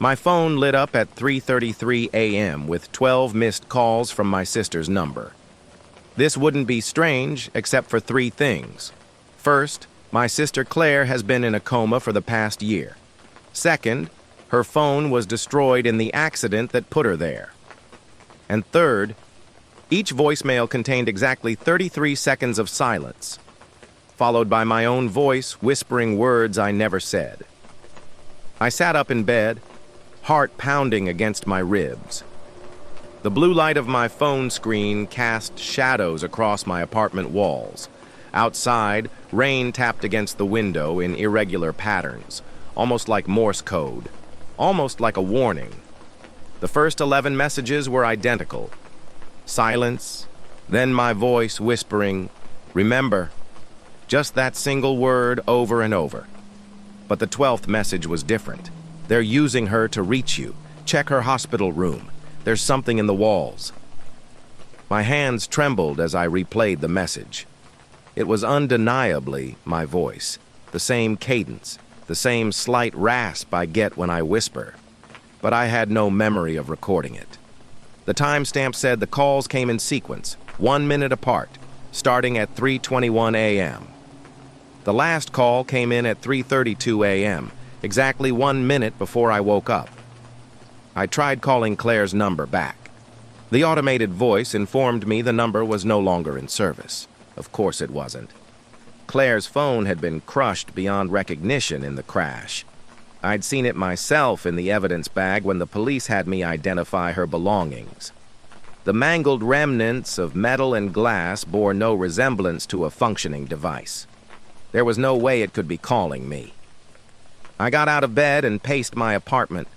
My phone lit up at 3:33 a.m. with 12 missed calls from my sister's number. This wouldn't be strange except for three things. First, my sister Claire has been in a coma for the past year. Second, her phone was destroyed in the accident that put her there. And third, each voicemail contained exactly 33 seconds of silence, followed by my own voice whispering words I never said. I sat up in bed, heart pounding against my ribs. The blue light of my phone screen cast shadows across my apartment walls. Outside, rain tapped against the window in irregular patterns, almost like Morse code, almost like a warning. The first 11 messages were identical. Silence, then my voice whispering, "Remember," just that single word over and over. But the 12th message was different. "They're using her to reach you. Check her hospital room. There's something in the walls." My hands trembled as I replayed the message. It was undeniably my voice, the same cadence, the same slight rasp I get when I whisper. But I had no memory of recording it. The timestamp said the calls came in sequence, 1 minute apart, starting at 3:21 a.m. The last call came in at 3:32 a.m., exactly 1 minute before I woke up. I tried calling Claire's number back. The automated voice informed me the number was no longer in service. Of course it wasn't. Claire's phone had been crushed beyond recognition in the crash. I'd seen it myself in the evidence bag when the police had me identify her belongings. The mangled remnants of metal and glass bore no resemblance to a functioning device. There was no way it could be calling me. I got out of bed and paced my apartment,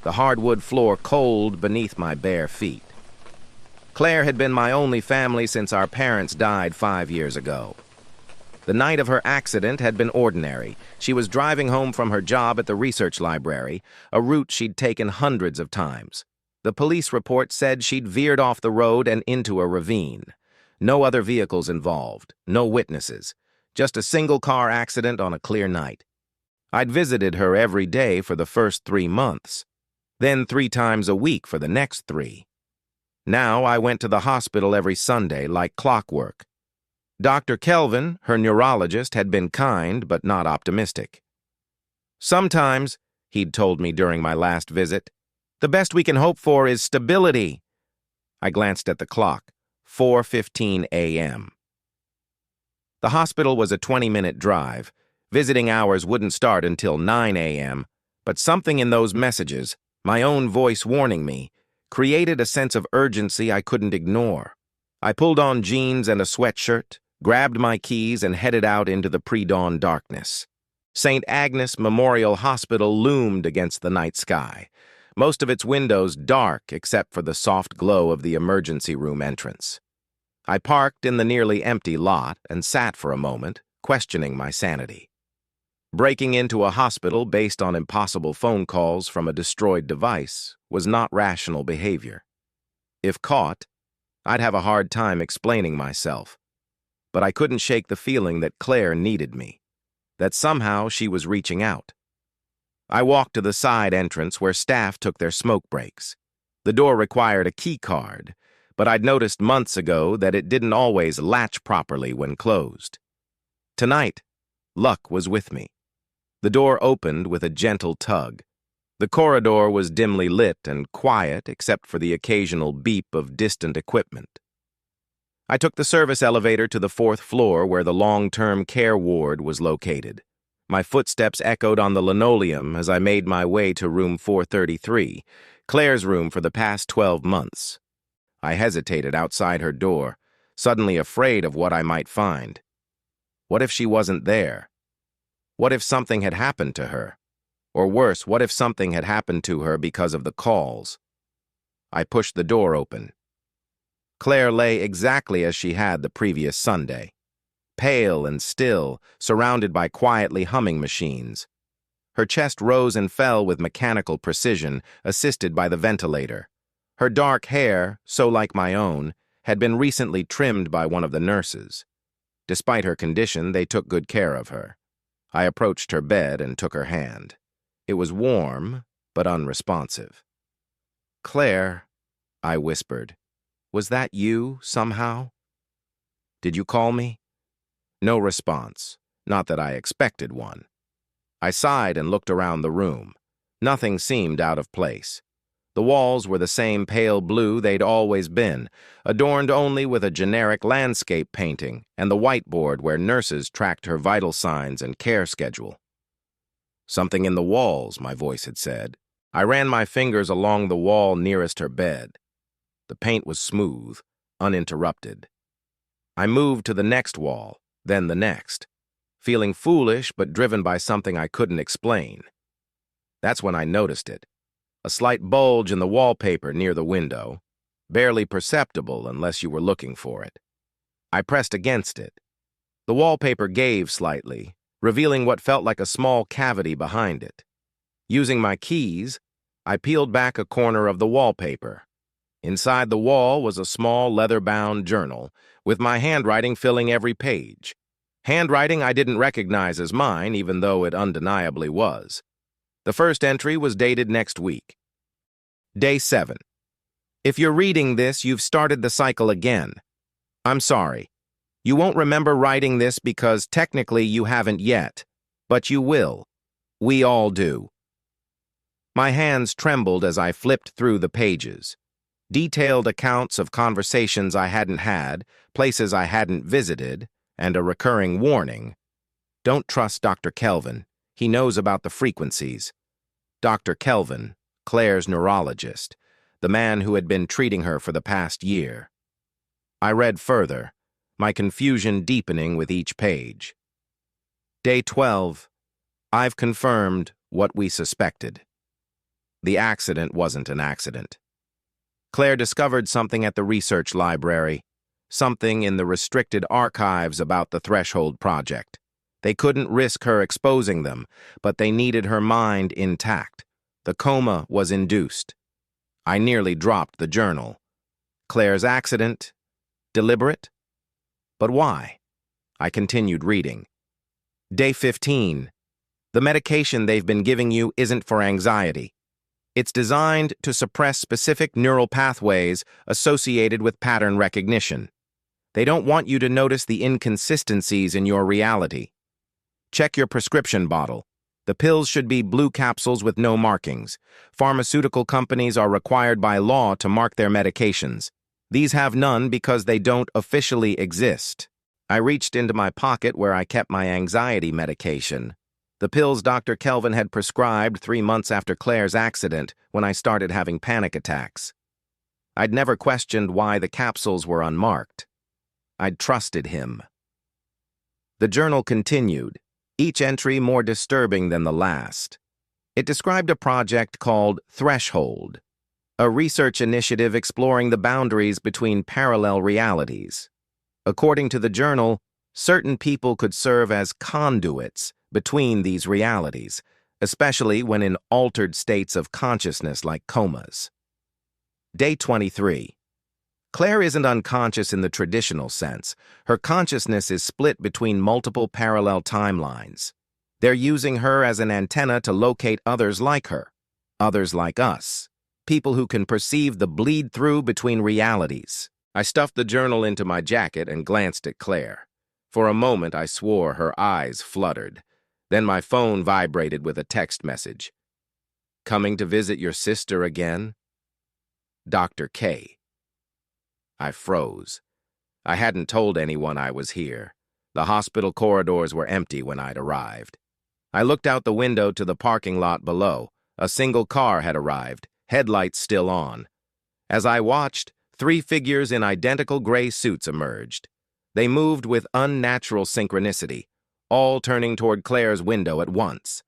the hardwood floor cold beneath my bare feet. Claire had been my only family since our parents died 5 years ago. The night of her accident had been ordinary. She was driving home from her job at the research library, a route she'd taken hundreds of times. The police report said she'd veered off the road and into a ravine. No other vehicles involved, no witnesses, just a single-car accident on a clear night. I'd visited her every day for the first 3 months, then 3 times a week for the next 3. Now I went to the hospital every Sunday like clockwork. Dr. Kelvin, her neurologist, had been kind but not optimistic. "Sometimes," he'd told me during my last visit, "the best we can hope for is stability." I glanced at the clock, 4:15 a.m. The hospital was a 20-minute drive. Visiting hours wouldn't start until 9 a.m., but something in those messages, my own voice warning me, created a sense of urgency I couldn't ignore. I pulled on jeans and a sweatshirt, grabbed my keys, and headed out into the pre-dawn darkness. St. Agnes Memorial Hospital loomed against the night sky, most of its windows dark except for the soft glow of the emergency room entrance. I parked in the nearly empty lot and sat for a moment, questioning my sanity. Breaking into a hospital based on impossible phone calls from a destroyed device was not rational behavior. If caught, I'd have a hard time explaining myself. But I couldn't shake the feeling that Claire needed me, that somehow she was reaching out. I walked to the side entrance where staff took their smoke breaks. The door required a key card, but I'd noticed months ago that it didn't always latch properly when closed. Tonight, luck was with me. The door opened with a gentle tug. The corridor was dimly lit and quiet except for the occasional beep of distant equipment. I took the service elevator to the 4th floor where the long-term care ward was located. My footsteps echoed on the linoleum as I made my way to room 433, Claire's room for the past 12 months. I hesitated outside her door, suddenly afraid of what I might find. What if she wasn't there? What if something had happened to her? Or worse, what if something had happened to her because of the calls? I pushed the door open. Claire lay exactly as she had the previous Sunday, pale and still, surrounded by quietly humming machines. Her chest rose and fell with mechanical precision, assisted by the ventilator. Her dark hair, so like my own, had been recently trimmed by one of the nurses. Despite her condition, they took good care of her. I approached her bed and took her hand. It was warm, but unresponsive. "Claire," I whispered, "was that you, somehow? Did you call me?" No response, not that I expected one. I sighed and looked around the room. Nothing seemed out of place. The walls were the same pale blue they'd always been, adorned only with a generic landscape painting and the whiteboard where nurses tracked her vital signs and care schedule. "Something in the walls," my voice had said. I ran my fingers along the wall nearest her bed. The paint was smooth, uninterrupted. I moved to the next wall, then the next, feeling foolish but driven by something I couldn't explain. That's when I noticed it. A slight bulge in the wallpaper near the window, barely perceptible unless you were looking for it. I pressed against it. The wallpaper gave slightly, revealing what felt like a small cavity behind it. Using my keys, I peeled back a corner of the wallpaper. Inside the wall was a small leather-bound journal, with my handwriting filling every page. Handwriting I didn't recognize as mine, even though it undeniably was. The first entry was dated next week. Day 7. If you're reading this, you've started the cycle again. I'm sorry. You won't remember writing this because technically you haven't yet, but you will. We all do. My hands trembled as I flipped through the pages. Detailed accounts of conversations I hadn't had, places I hadn't visited, and a recurring warning. Don't trust Dr. Kelvin. He knows about the frequencies. Dr. Kelvin, Claire's neurologist, the man who had been treating her for the past year. I read further, my confusion deepening with each page. Day 12. I've confirmed what we suspected. The accident wasn't an accident. Claire discovered something at the research library, something in the restricted archives about the Threshold Project. They couldn't risk her exposing them, but they needed her mind intact. The coma was induced. I nearly dropped the journal. Claire's accident? Deliberate? But why? I continued reading. Day 15. The medication they've been giving you isn't for anxiety. It's designed to suppress specific neural pathways associated with pattern recognition. They don't want you to notice the inconsistencies in your reality. Check your prescription bottle. The pills should be blue capsules with no markings. Pharmaceutical companies are required by law to mark their medications. These have none because they don't officially exist. I reached into my pocket where I kept my anxiety medication. The pills Dr. Kelvin had prescribed 3 months after Claire's accident when I started having panic attacks. I'd never questioned why the capsules were unmarked. I'd trusted him. The journal continued, each entry more disturbing than the last. It described a project called Threshold, a research initiative exploring the boundaries between parallel realities. According to the journal, certain people could serve as conduits between these realities, especially when in altered states of consciousness like comas. Day 23. Claire isn't unconscious in the traditional sense. Her consciousness is split between multiple parallel timelines. They're using her as an antenna to locate others like her, others like us, people who can perceive the bleed-through between realities. I stuffed the journal into my jacket and glanced at Claire. For a moment, I swore her eyes fluttered. Then my phone vibrated with a text message. Coming to visit your sister again? Dr. K. I froze. I hadn't told anyone I was here. The hospital corridors were empty when I'd arrived. I looked out the window to the parking lot below. A single car had arrived, headlights still on. As I watched, 3 figures in identical gray suits emerged. They moved with unnatural synchronicity, all turning toward Claire's window at once.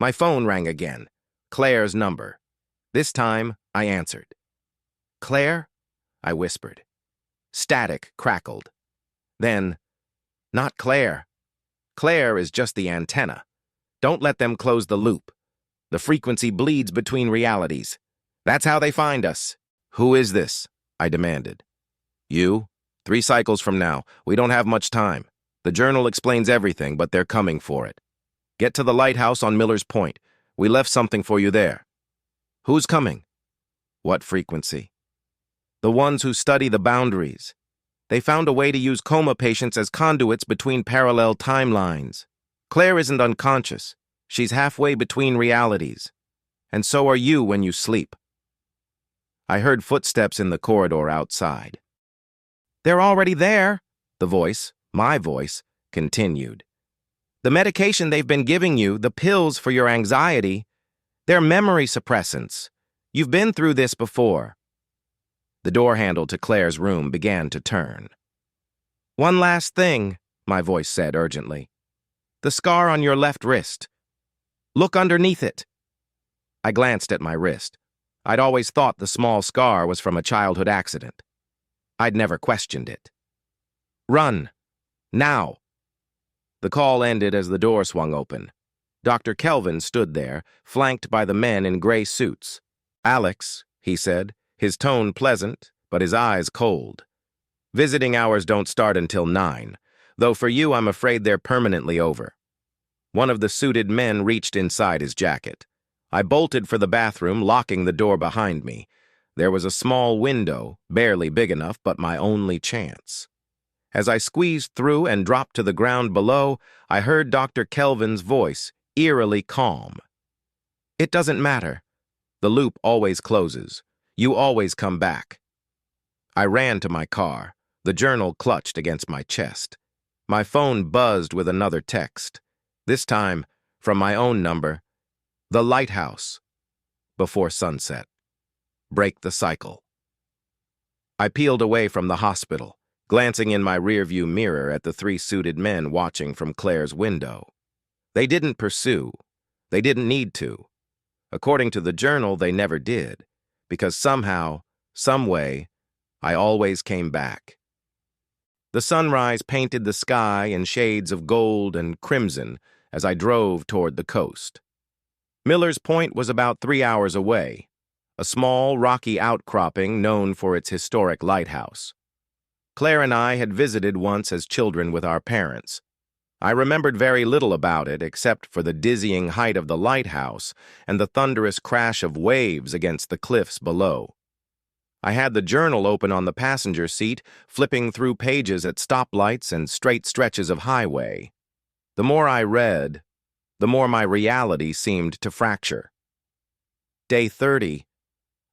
My phone rang again. Claire's number. This time, I answered. Claire? I whispered. Static crackled. Then, not Claire. Claire is just the antenna. Don't let them close the loop. The frequency bleeds between realities. That's how they find us. Who is this? I demanded. You? 3 cycles from now. We don't have much time. The journal explains everything, but they're coming for it. Get to the lighthouse on Miller's Point. We left something for you there. Who's coming? What frequency? The ones who study the boundaries. They found a way to use coma patients as conduits between parallel timelines. Claire isn't unconscious. She's halfway between realities. And so are you when you sleep. I heard footsteps in the corridor outside. They're already there, the voice, my voice, continued. The medication they've been giving you, the pills for your anxiety, they're memory suppressants. You've been through this before. The door handle to Claire's room began to turn. One last thing, my voice said urgently. The scar on your left wrist. Look underneath it. I glanced at my wrist. I'd always thought the small scar was from a childhood accident. I'd never questioned it. Run. Now. The call ended as the door swung open. Dr. Kelvin stood there, flanked by the men in gray suits. Alex, he said, his tone pleasant, but his eyes cold. Visiting hours don't start until 9, though for you I'm afraid they're permanently over. One of the suited men reached inside his jacket. I bolted for the bathroom, locking the door behind me. There was a small window, barely big enough, but my only chance. As I squeezed through and dropped to the ground below, I heard Dr. Kelvin's voice, eerily calm. It doesn't matter. The loop always closes. You always come back. I ran to my car. The journal clutched against my chest. My phone buzzed with another text. This time, from my own number. The lighthouse. Before sunset. Break the cycle. I peeled away from the hospital, glancing in my rearview mirror at the 3 suited men watching from Claire's window. They didn't pursue. They didn't need to. According to the journal, they never did, because somehow, some way, I always came back. The sunrise painted the sky in shades of gold and crimson as I drove toward the coast. Miller's Point was about 3 hours away, a small, rocky outcropping known for its historic lighthouse. Claire and I had visited once as children with our parents. I remembered very little about it except for the dizzying height of the lighthouse and the thunderous crash of waves against the cliffs below. I had the journal open on the passenger seat, flipping through pages at stoplights and straight stretches of highway. The more I read, the more my reality seemed to fracture. Day 30.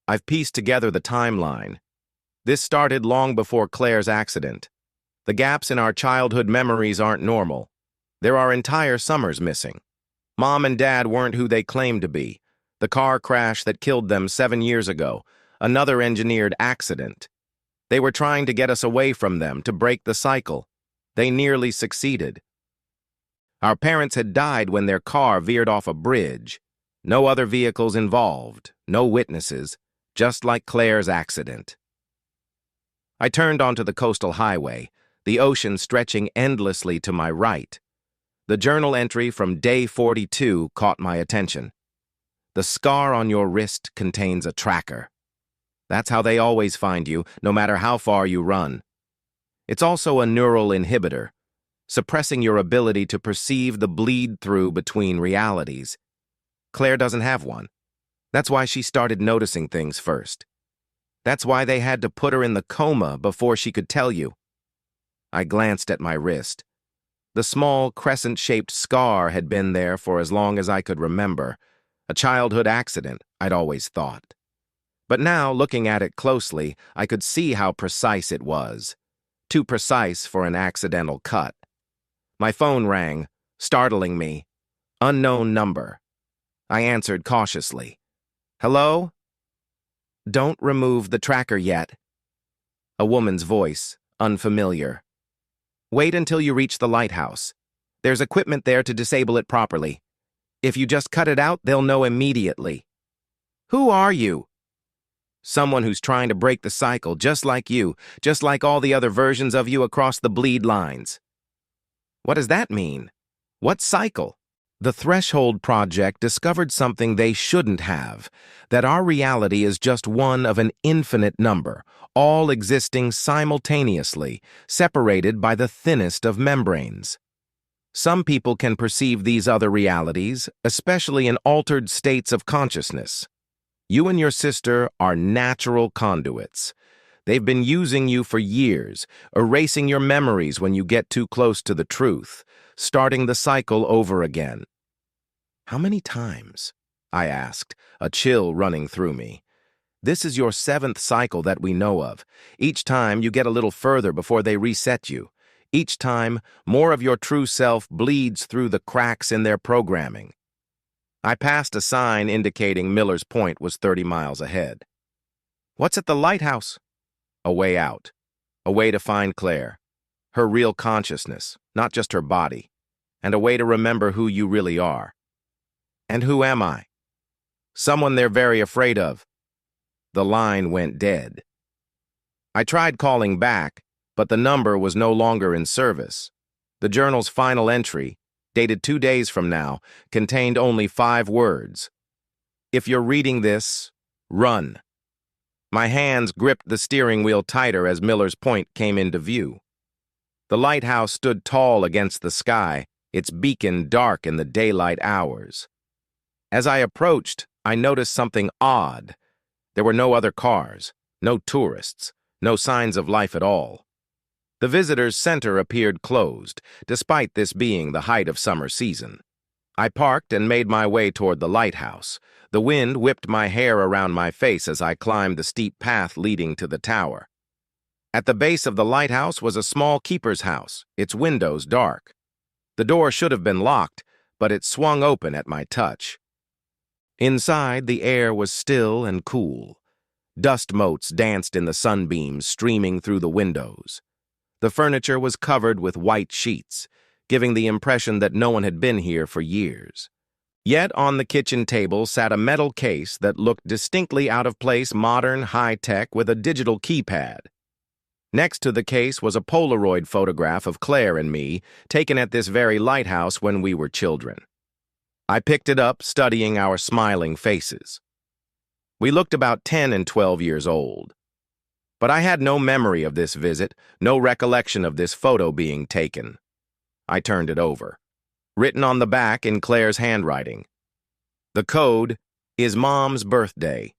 I've pieced together the timeline. This started long before Claire's accident. The gaps in our childhood memories aren't normal. There are entire summers missing. Mom and Dad weren't who they claimed to be. The car crash that killed them 7 years ago. Another engineered accident. They were trying to get us away from them, to break the cycle. They nearly succeeded. Our parents had died when their car veered off a bridge. No other vehicles involved, no witnesses, just like Claire's accident. I turned onto the coastal highway, the ocean stretching endlessly to my right. The journal entry from day 42 caught my attention. The scar on your wrist contains a tracker. That's how they always find you, no matter how far you run. It's also a neural inhibitor, suppressing your ability to perceive the bleed-through between realities. Claire doesn't have one. That's why she started noticing things first. That's why they had to put her in the coma before she could tell you. I glanced at my wrist. The small, crescent-shaped scar had been there for as long as I could remember. A childhood accident, I'd always thought. But now, looking at it closely, I could see how precise it was. Too precise for an accidental cut. My phone rang, startling me. Unknown number. I answered cautiously. Hello? Don't remove the tracker yet. A woman's voice, unfamiliar. Wait until you reach the lighthouse. There's equipment there to disable it properly. If you just cut it out, they'll know immediately. Who are you? Someone who's trying to break the cycle, just like you, just like all the other versions of you across the bleed lines. What does that mean? What cycle? The Threshold Project discovered something they shouldn't have, that our reality is just one of an infinite number, all existing simultaneously, separated by the thinnest of membranes. Some people can perceive these other realities, especially in altered states of consciousness. You and your sister are natural conduits. They've been using you for years, erasing your memories when you get too close to the truth, starting the cycle over again. How many times? I asked, a chill running through me. This is your 7th cycle that we know of. Each time you get a little further before they reset you. Each time, more of your true self bleeds through the cracks in their programming. I passed a sign indicating Miller's Point was 30 miles ahead. What's at the lighthouse? A way out. A way to find Claire. Her real consciousness, not just her body. And a way to remember who you really are. And who am I? Someone they're very afraid of. The line went dead. I tried calling back, but the number was no longer in service. The journal's final entry, dated 2 days from now, contained only 5 words. If you're reading this, run. My hands gripped the steering wheel tighter as Miller's Point came into view. The lighthouse stood tall against the sky, its beacon dark in the daylight hours. As I approached, I noticed something odd. There were no other cars, no tourists, no signs of life at all. The visitors' center appeared closed, despite this being the height of summer season. I parked and made my way toward the lighthouse. The wind whipped my hair around my face as I climbed the steep path leading to the tower. At the base of the lighthouse was a small keeper's house, its windows dark. The door should have been locked, but it swung open at my touch. Inside, the air was still and cool. Dust motes danced in the sunbeams streaming through the windows. The furniture was covered with white sheets, giving the impression that no one had been here for years. Yet on the kitchen table sat a metal case that looked distinctly out of place, modern, high-tech, with a digital keypad. Next to the case was a Polaroid photograph of Claire and me, taken at this very lighthouse when we were children. I picked it up, studying our smiling faces. We looked about 10 and 12 years old. But I had no memory of this visit, no recollection of this photo being taken. I turned it over. Written on the back in Claire's handwriting. The code is Mom's birthday,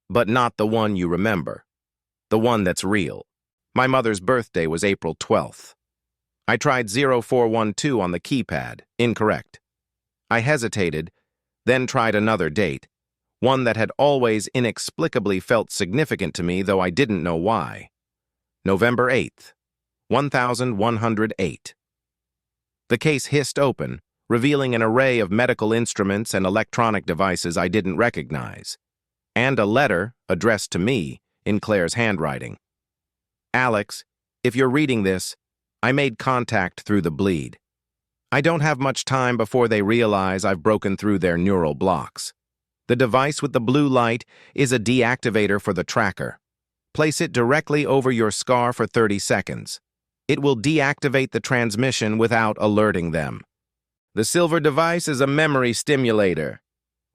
but not the one you remember. The one that's real. My mother's birthday was April 12th. I tried 0412 on the keypad, incorrect. I hesitated, then tried another date, one that had always inexplicably felt significant to me, though I didn't know why. November 8th, 1108. The case hissed open, revealing an array of medical instruments and electronic devices I didn't recognize, and a letter addressed to me in Claire's handwriting. Alex, if you're reading this, I made contact through the bleed. I don't have much time before they realize I've broken through their neural blocks. The device with the blue light is a deactivator for the tracker. Place it directly over your scar for 30 seconds. It will deactivate the transmission without alerting them. The silver device is a memory stimulator.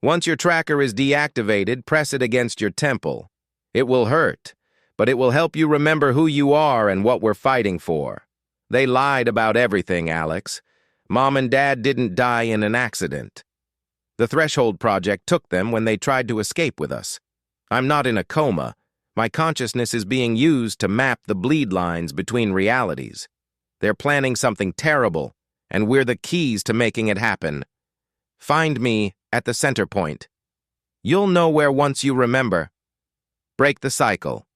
Once your tracker is deactivated, press it against your temple. It will hurt, but it will help you remember who you are and what we're fighting for. They lied about everything, Alex. Mom and Dad didn't die in an accident. The Threshold Project took them when they tried to escape with us. I'm not in a coma. My consciousness is being used to map the bleed lines between realities. They're planning something terrible, and we're the keys to making it happen. Find me at the center point. You'll know where once you remember. Break the cycle.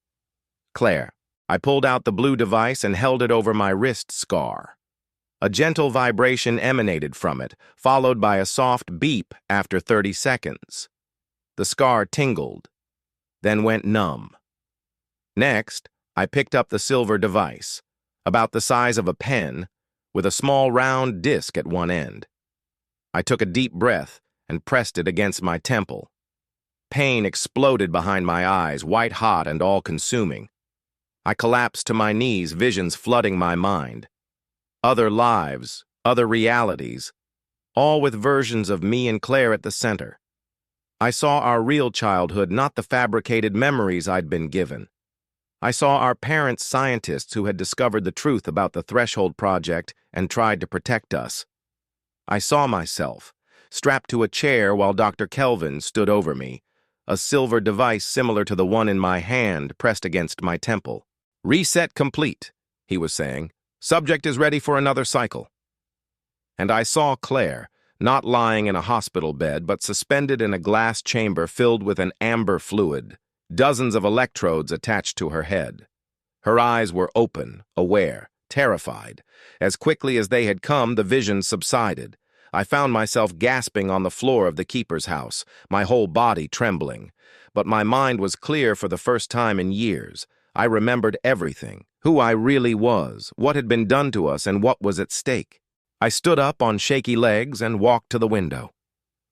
Claire. I pulled out the blue device and held it over my wrist scar. A gentle vibration emanated from it, followed by a soft beep after 30 seconds. The scar tingled, then went numb. Next, I picked up the silver device, about the size of a pen, with a small round disc at one end. I took a deep breath and pressed it against my temple. Pain exploded behind my eyes, white-hot and all-consuming. I collapsed to my knees, visions flooding my mind. Other lives, other realities, all with versions of me and Claire at the center. I saw our real childhood, not the fabricated memories I'd been given. I saw our parents' scientists who had discovered the truth about the Threshold Project and tried to protect us. I saw myself, strapped to a chair while Dr. Kelvin stood over me, a silver device similar to the one in my hand pressed against my temple. "Reset complete," he was saying. "Subject is ready for another cycle." And I saw Claire, not lying in a hospital bed, but suspended in a glass chamber filled with an amber fluid, dozens of electrodes attached to her head. Her eyes were open, aware, terrified. As quickly as they had come, the vision subsided. I found myself gasping on the floor of the keeper's house, my whole body trembling. But my mind was clear for the first time in years. I remembered everything, who I really was, what had been done to us, and what was at stake. I stood up on shaky legs and walked to the window.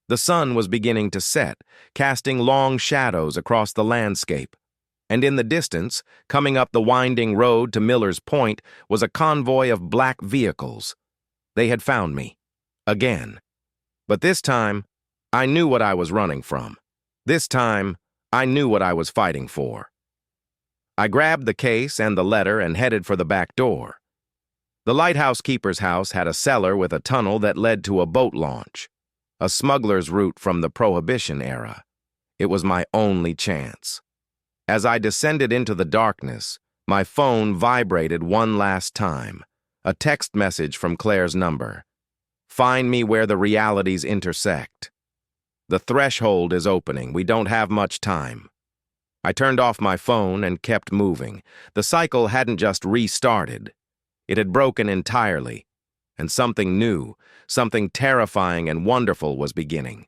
The sun was beginning to set, casting long shadows across the landscape. And in the distance, coming up the winding road to Miller's Point, was a convoy of black vehicles. They had found me. Again. But this time, I knew what I was running from. This time, I knew what I was fighting for. I grabbed the case and the letter and headed for the back door. The lighthouse keeper's house had a cellar with a tunnel that led to a boat launch, a smuggler's route from the Prohibition era. It was my only chance. As I descended into the darkness, my phone vibrated one last time, a text message from Claire's number. "Find me where the realities intersect. The threshold is opening. We don't have much time." I turned off my phone and kept moving. The cycle hadn't just restarted. It had broken entirely, and something new, something terrifying and wonderful was beginning.